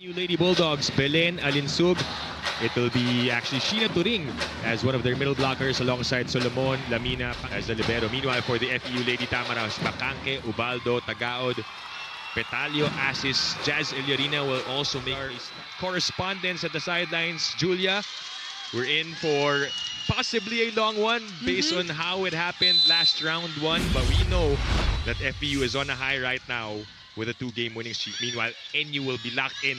New Lady Bulldogs, Belen Alinsug. It will be actually Sheena Turing as one of their middle blockers alongside Solomon Lamina as the libero. Meanwhile, for the FEU Lady Tamaras, Bacanque, Ubaldo, Tagaod, Petalio, Asis, Jazz Eliarina will also make correspondence at the sidelines. Julia, we're in for possibly a long one based on how it happened last round one, but we know that FEU is on a high right now with a 2-game winning streak. Meanwhile, NU will be locked in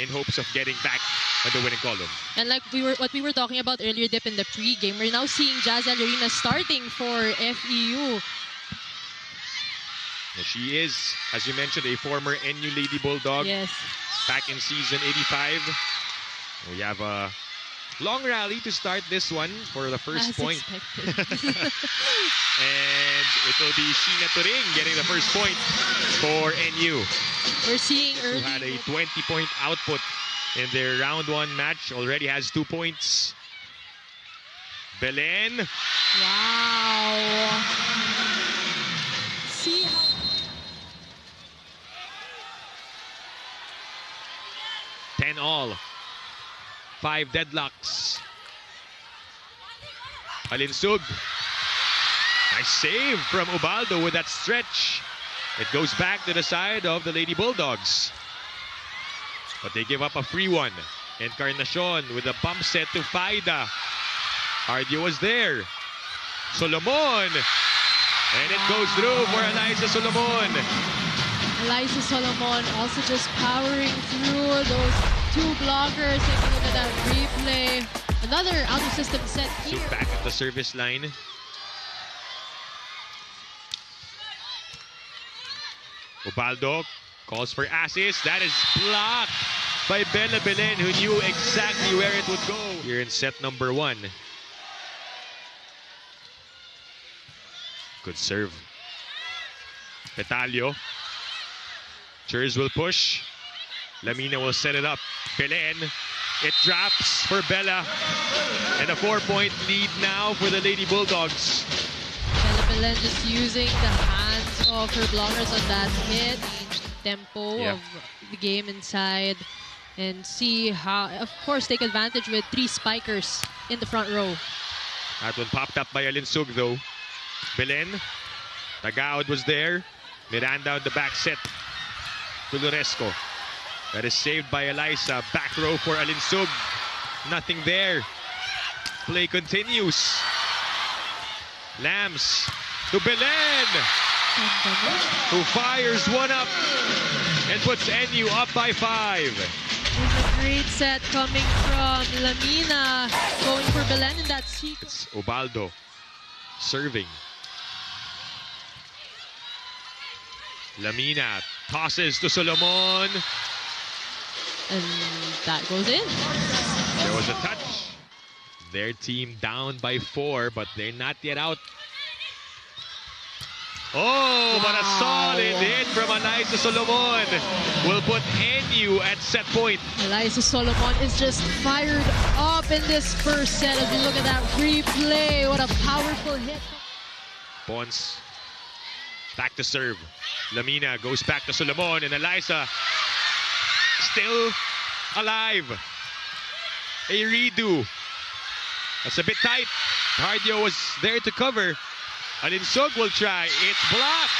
hopes of getting back on the winning column. And like what we were talking about earlier, Dip, in the pre-game, we're now seeing Jazz Eliarina starting for FEU. Well, she is, as you mentioned, a former NU Lady Bulldog. Yes. Back in season 85. We have a long rally to start this one for the first As point. expected. And it will be Sheena Turing getting the first point for NU. We're seeing Who early. had a 20-point output in their round one match. Already has 2 points. Belen. Wow. See how 10-all. 5 deadlocks. Alinsug. Nice save from Ubaldo with that stretch. It goes back to the side of the Lady Bulldogs. But they give up a free one. Encarnacion with a bump set to Faida. Ardio was there. Solomon. And it goes through for Eliza Solomon. Eliza Solomon also just powering through those 2 blockers. Take a look at that replay. Another out-of-system set So here. back at the service line. Ubaldo calls for assist. That is blocked by Bella Belen, who knew exactly where it would go. Here in set number 1. Good serve. Petalio. Chers will push. Lamina will set it up. Belen. It drops for Bella. And a 4-point lead now for the Lady Bulldogs. Bella Belen just using the hands of her blockers on that hit. Tempo of the game inside. And see how, of course, take advantage with 3 spikers in the front row. That one popped up by Alinsug though. Belen. Tagaod was there. Miranda on the back set to Loresco. That is saved by Eliza. Back row for Alinsug. Nothing there. Play continues. Lambs to Belen, who fires one up and puts NU up by 5. There's a great set coming from Lamina, going for Belen in that sequence. It's Ubaldo serving. Lamina tosses to Solomon. And that goes in. There was a touch. Their team down by 4, but they're not yet out. Oh, but a solid hit from Eliza Solomon will put NU at set point. Eliza Solomon is just fired up in this first set. As we look at that replay, what a powerful hit. Pons back to serve. Lamina goes back to Solomon, and Eliza still alive. A redo. That's a bit tight. Hardio was there to cover. Alinsug will try. It's blocked.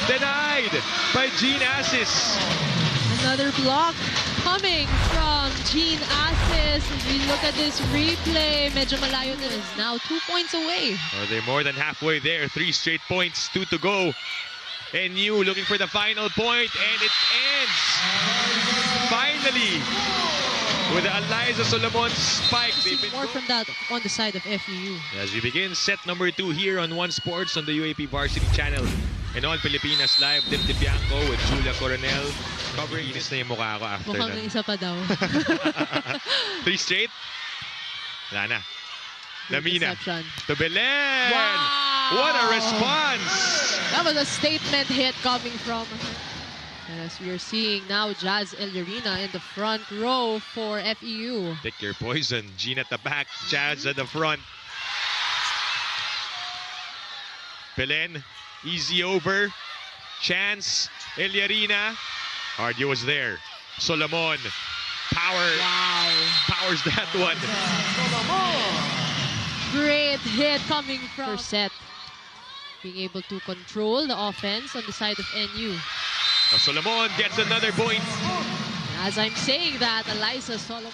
Denied by Jean Asis. Another block coming from Jean Asis. As we look at this replay, medyo malayo na, is now 2 points away. Are they more than halfway there? 3 straight points, 2 to go. NU looking for the final point, and it ends finally with Eliza Solomon's spike. More from that on the side of FEU. As we begin set number 2 here on One Sports on the UAAP Varsity Channel and on Pilipinas Live. Dip Bianco with Julia Coronel. Covering, inis na yung mukha ko after Mukhang that. isa pa daw. 3 straight. Wala na. Lamina Reception. to Belen. Wow! What a response! That was a statement hit coming from her. And as we are seeing now, Jazz Eliarina in the front row for FEU. Pick your poison. Jean at the back, Jazz at the front. Belen, easy over. Chance, Eliarina. Hardio was there. Solomon. Powers that one. Great hit coming from set. Being able to control the offense on the side of NU. Solomon gets another point. As I'm saying that, Eliza Solomon.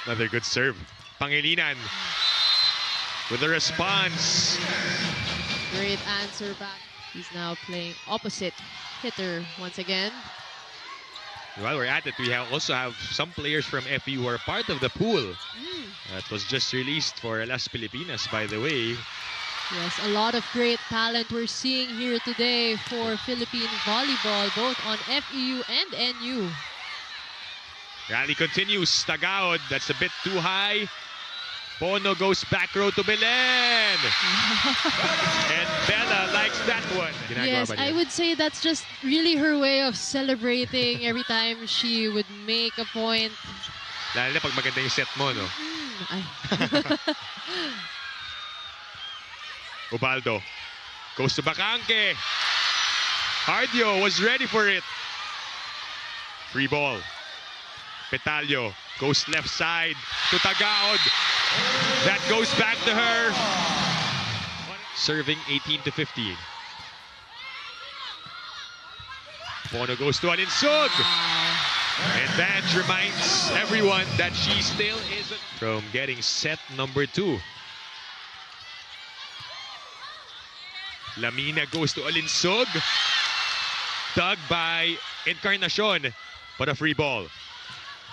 Another good serve. Pangilinan with a response. Great answer back. He's now playing opposite hitter once again. While we're at it, we also have some players from FEU who are part of the pool. That was just released for Las Pilipinas, by the way. Yes, a lot of great talent we're seeing here today for Philippine volleyball, both on FEU and NU. Rally continues. Tagaod, that's a bit too high. Pono goes back row to Belen. And Bella likes that one. Yes, I would say that's just really her way of celebrating every time she would make a point. Lalo na pag maganda yung set mo, no? Ubaldo goes to Bacanque. Hardio was ready for it. Free ball. Petalio goes left side to Tagaod. That goes back to her. Serving 18-15. Pono goes to Alinsug. And that reminds everyone that she still isn't from getting set number 2. Lamina goes to Alinsug. Dug by Encarnacion, but a free ball.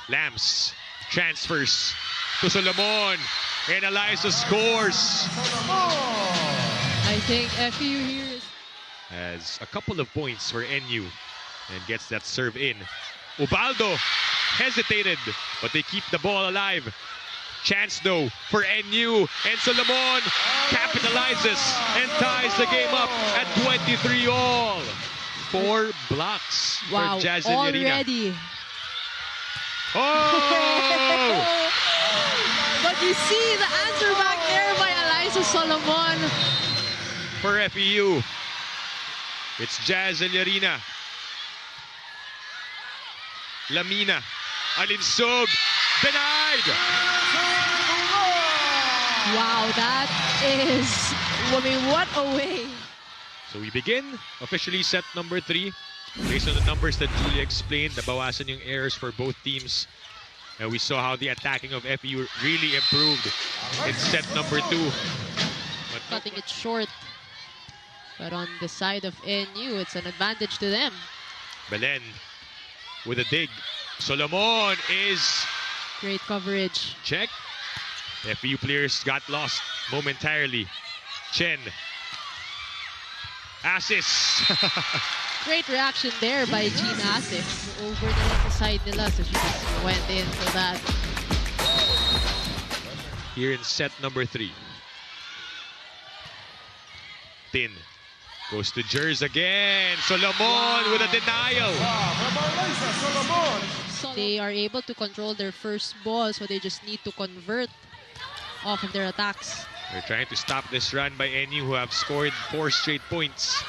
Lams transfers to Solomon, and Eliza scores. I think FEU here has a couple of points for NU and gets that serve in. Ubaldo hesitated, but they keep the ball alive. Chance though for NU, and Solomon capitalizes and ties the game up at 23-all. 4 blocks for Jazzyn already. Oh! But you see the answer back there by Eliza Solomon. For FEU, it's Jazzyn Yarina. Lamina, Alinsug, denied! Wow, that is, I mean, what a way. So we begin officially set number 3. Based on the numbers that Julia explained, nabawasan yung errors for both teams. And we saw how the attacking of FEU really improved in set number 2. But cutting it short. But on the side of NU, it's an advantage to them. Belen with a dig. Solomon is... Great coverage. Check. FEU players got lost momentarily. Chen. Assist. Great reaction there by Jean Asif. Over na lang sa side nila, so she just went in for that. Here in set number 3. Tin goes to Jers again. Solomon with a denial. They are able to control their first ball, so they just need to convert off of their attacks. They're trying to stop this run by NU, who have scored 4 straight points.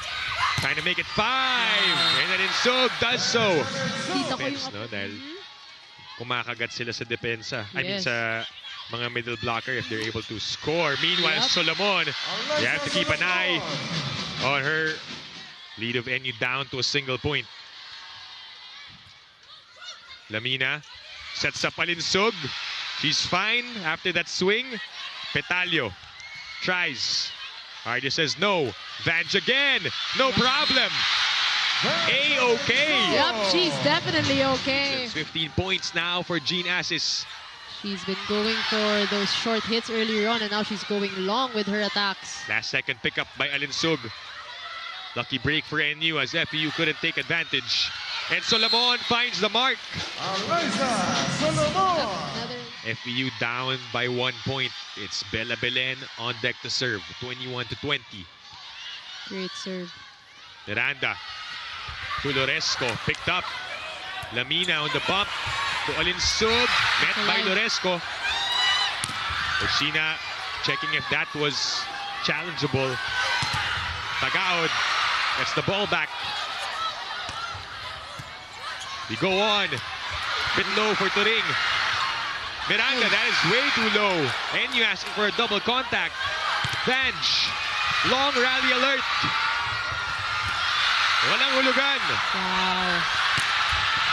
Trying to make it 5, and then Insug does so. Defense, no? Dahil kumakagat sila sa depensa. I mean sa mga middle blocker if they're able to score. Meanwhile, Solomon, you have to keep an eye on her. Lead of NU down to a single point. Lamina sets up Alinsug. She's fine after that swing. Petalio tries. Hardy says no. Vange again. No problem. A-okay. Yep, she's definitely okay. That's 15 points now for Jean Assis. She's been going for those short hits earlier on, and now she's going long with her attacks. Last second pickup by Alinsug. Lucky break for NU as FEU couldn't take advantage. And Solomon finds the mark. FEU down by 1 point. It's Bella Belen on deck to serve. 21-20. Great serve. Miranda to Loresco. Picked up. Lamina on the bump to Alinsug. Met by Loresco. Oshina checking if that was challengeable. Tagaod gets the ball back. We go on. Bit low for Turing. Miranda, that is way too low. And you asking for a double contact. Vange. Long rally alert. Walang hulugan. Wow.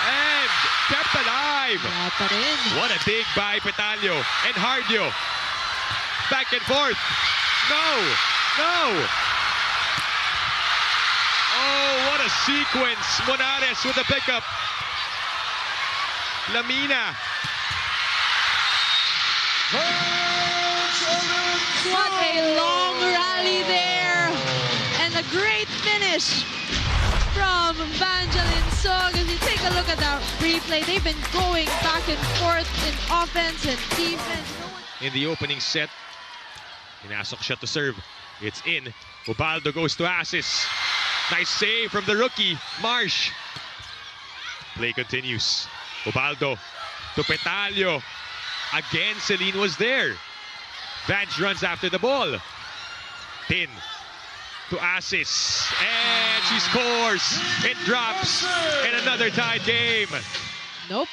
And kept alive. Wala pa rin. What a dig by Petalio and Hardio. Back and forth. No. No. Oh, what a sequence. Monares with the pickup. Lamina. What a long rally there. And a great finish from Vangeline Sog. As you take a look at that replay, they've been going back and forth in offense and defense. In the opening set, inasok siya to serve. It's in. Ubaldo goes to Asis. Nice save from the rookie, Marsh. Play continues. Ubaldo to Petalio. Again, Celine was there. Vange runs after the ball. Tin to Asis. And she scores. It drops. And another tied game. Nope.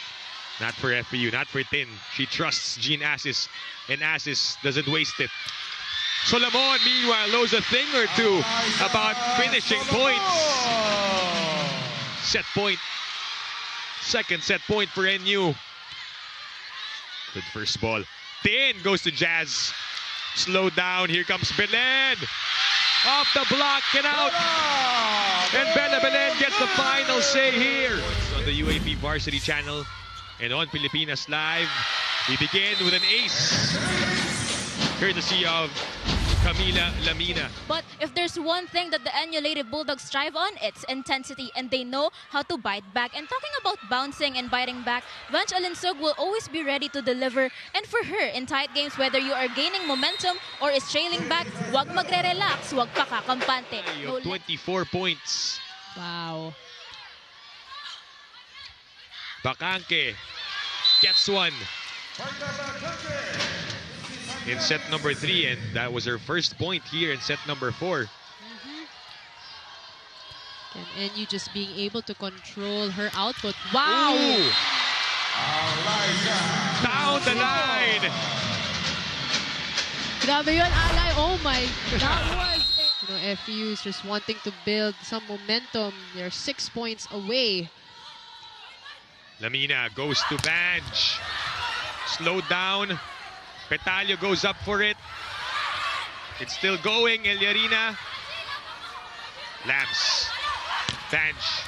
Not for FEU, not for Tin. She trusts Jean Asis. And Asis doesn't waste it. Solomon, meanwhile, knows a thing or two about finishing points. Set point. Second set point for NU. Good first ball. Tin goes to Jazz. Slow down. Here comes Belen. Off the block and out. And Bella Belen gets the final say here. On the UAAP Varsity channel and on Pilipinas Live. We begin with an ace. Courtesy of Camila Lamina. But if there's one thing that the NU Lady Bulldogs strive on, it's intensity, and they know how to bite back. And talking about bouncing and biting back, Vange Alinsug will always be ready to deliver. And for her, in tight games, whether you are gaining momentum or is trailing back, wag magre-relax, wag pakakampante. No, 24 points. Wow. Bacanque gets one in set number 3, and that was her first point here in set number 4. And NU just being able to control her output. Wow! Ooh. Down the line! Grabe yun, Alay. Oh my, that was it. You know, FEU is just wanting to build some momentum. They're 6 points away. Lamina goes to Vange. Slowed down. Petalio goes up for it. It's still going. Eliarina. Lams. Vange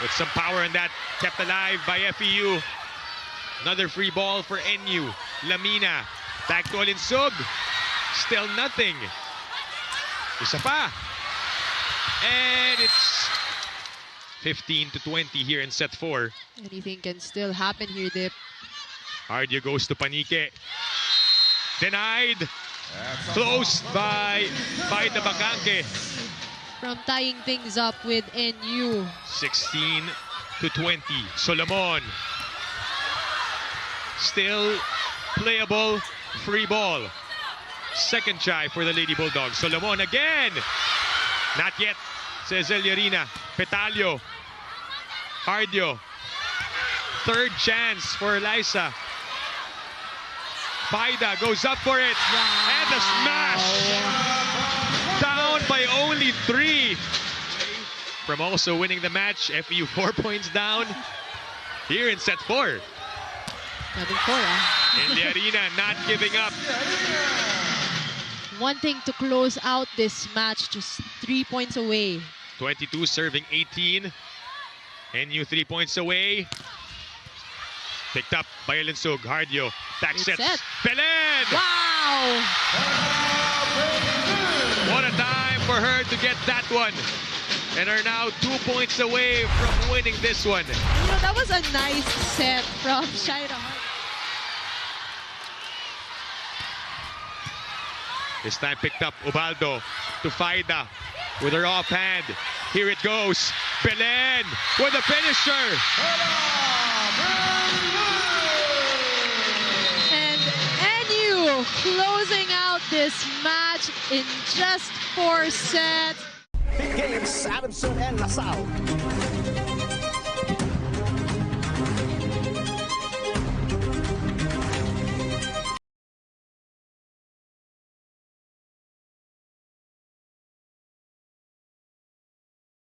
with some power in that. Kept alive by FEU. Another free ball for NU. Lamina. Back to Alinsug. Still nothing. Isa pa. And it's 15-20 here in set 4. Anything can still happen here, Dip. Hardio goes to Panique. Denied. Closed by the Bacanque. From tying things up with NU. 16-20. Solomon. Still playable. Free ball. Second try for the Lady Bulldogs. Solomon again. Not yet, says Eliarina. Petalio. Hardio. Third chance for Liza. Paida goes up for it. Wow. And the smash. Down by only 3. From also winning the match, FEU 4 points down. Here in set 4. Having 4, In the arena, not giving up. Wanting to close out this match, just 3 points away. 22 serving 18. NU 3 points away. Picked up by Alinsug. Hardio. Back It's sets. set. Belen! Wow! What a time for her to get that one. And are now 2 points away from winning this one. You know, that was a nice set from Shaira. This time picked up Ubaldo to Faida with her offhand. Here it goes. Belen with a finisher. And NU closing out this match in just 4 sets. Big games, Adamson and Nassau.